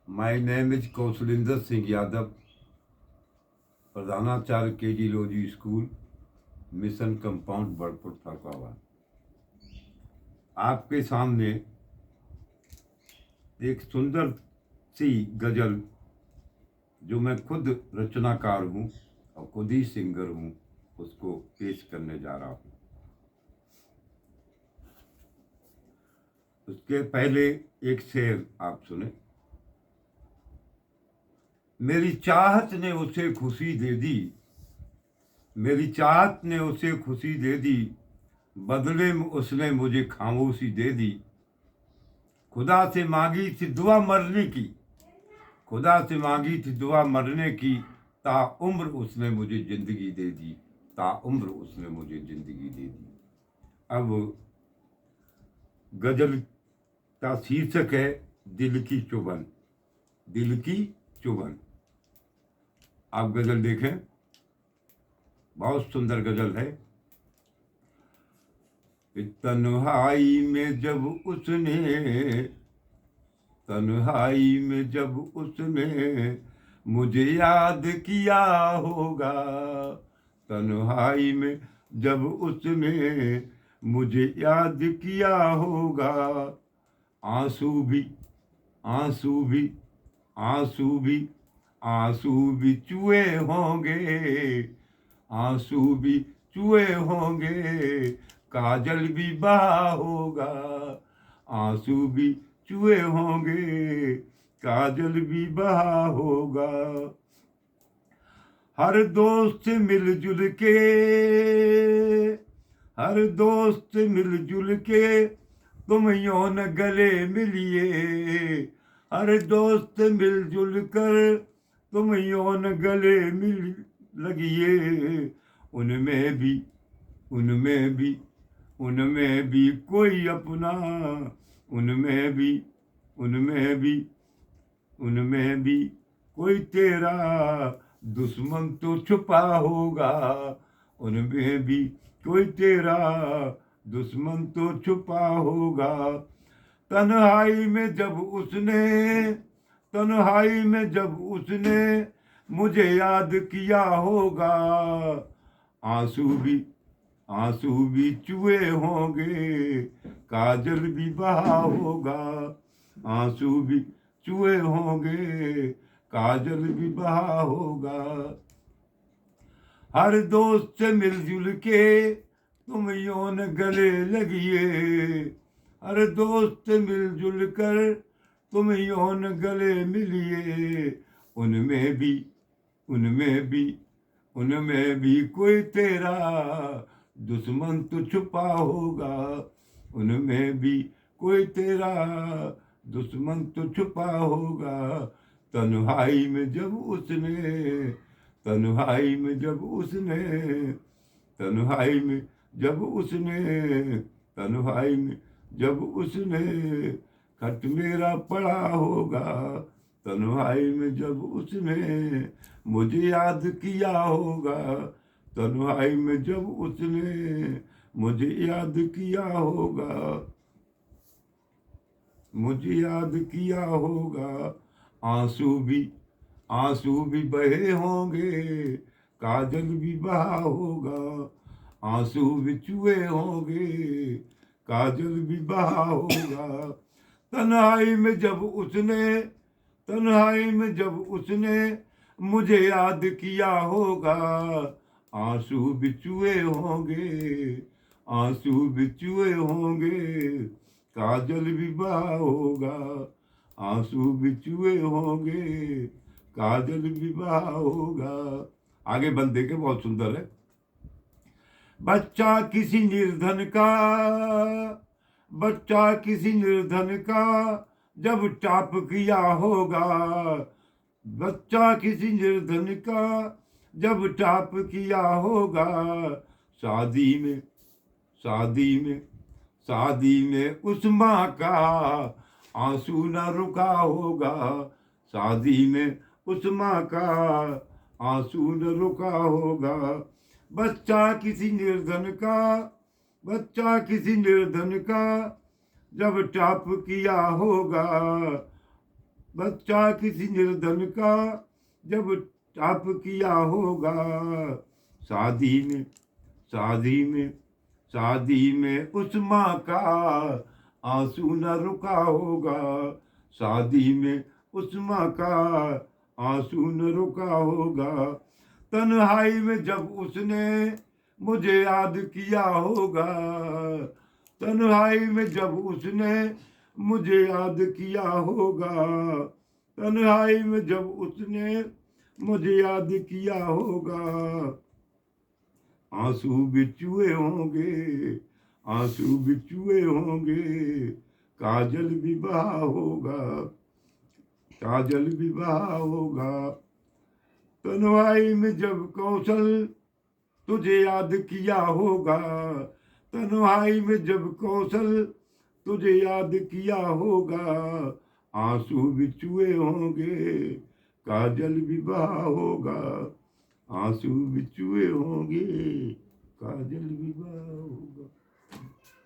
My name is Kausalinder Singh Yadav, प्रधानाचार्य KG Lodhi school, mission compound Badpur Farrukhabad. आपके सामने एक सुंदर सी गजल जो मैं खुद रचनाकार हूँ और खुद ही सिंगर हूँ, उसको पेश करने जा रहा हूँ। उसके पहले एक शेर आप सुने। मेरी चाहत ने उसे खुशी दे दी, मेरी चाहत ने उसे खुशी दे दी, बदले में उसने मुझे खामोशी दे दी। खुदा से मांगी थी दुआ मरने की, खुदा से मांगी थी दुआ मरने की, ताउम्र उसने मुझे जिंदगी दे दी, ताउम्र उसने मुझे जिंदगी दे दी। अब गजल का शीर्षक है दिल की चुभन। दिल की चुभन। आप गजल देखें, बहुत सुंदर गजल है। तन्हाई में जब उसने, तन्हाई में जब उसने मुझे याद किया होगा, तन्हाई में जब उसने मुझे याद किया होगा। आंसू भी, आंसू भी, आंसू भी, आंसू भी चुए होंगे, आंसू भी चुए होंगे, काजल भी बहा होगा। आंसू भी चुए होंगे, काजल भी बहा होगा। हर दोस्त मिलजुल के, हर दोस्त मिलजुल के तुम यौन गले मिलिए, हर दोस्त मिलजुल कर तुम यौन गले मिल लगिए। उनमें भी, उनमें भी, उनमें भी कोई अपना, उनमें भी, उनमें भी, उनमें भी कोई तेरा दुश्मन तो छुपा होगा, उनमें भी कोई तेरा दुश्मन तो छुपा होगा। तन्हाई में जब उसने, तन्हाई में जब उसने मुझे याद किया होगा। आंसू भी, आंसू भी चुए होंगे, काजल भी बहा होगा। आंसू भी चुए होंगे, काजल भी बहा होगा। हर दोस्त से मिलजुल के तुम यौन गले लगिए, हर दोस्त मिलजुल कर तुम यौन गले मिलिए। उनमें भी, उनमें भी, उनमें भी कोई तेरा दुश्मन तो छुपा होगा, उनमें भी कोई तेरा दुश्मन तो छुपा होगा। तन्हाई में जब उसने, तन्हाई में जब उसने, तन्हाई में जब उसने, तन्हाई में जब उसने खत मेरा पढ़ा होगा। तन्हाई में जब उसने मुझे याद किया होगा, तन्हाई में जब उसने मुझे याद किया होगा, मुझे याद किया होगा। आंसू भी, आंसू भी बहे होंगे, काजल भी बहा होगा। आंसू भी चुए होंगे, काजल भी बहा होगा। तन्हाई में जब उसने, तन्हाई में जब उसने मुझे याद किया होगा। आंसू भी चुए होंगे, आंसू भी चुए होंगे, काजल भी बहा होगा। आंसू भी चुए होंगे, काजल भी बहा होगा। आगे बंद देखे, बहुत सुंदर है। बच्चा किसी निर्धन का, बच्चा किसी निर्धन का जब टाप किया होगा, बच्चा किसी निर्धन का जब टाप किया होगा। शादी में, शादी में, शादी में उस माँ का आंसू न रुका होगा। शादी में उस माँ का आंसू न रुका होगा। बच्चा किसी निर्धन का, बच्चा किसी निर्धन का जब टाप किया होगा, बच्चा किसी निर्धन का जब टाप किया होगा, शादी में शादी में शादी में उस माँ का आंसू न रुका होगा, शादी में उस माँ का आंसू न रुका होगा, तन्हाई में जब उसने मुझे याद किया होगा, तन्हाई में जब उसने मुझे याद किया होगा, तन्हाई में जब उसने मुझे याद किया होगा, आंसू भी चुए होंगे, आंसू भी चुए होंगे, काजल भी बहा होगा, काजल भी बहा होगा, तन्हाई में जब कौशल तुझे याद किया होगा, तन्हाई में जब कौशल तुझे याद किया होगा, आंसू भी चुए होंगे, काजल भी बहा होगा, आंसू भी चुए होंगे, काजल भी बहा होगा।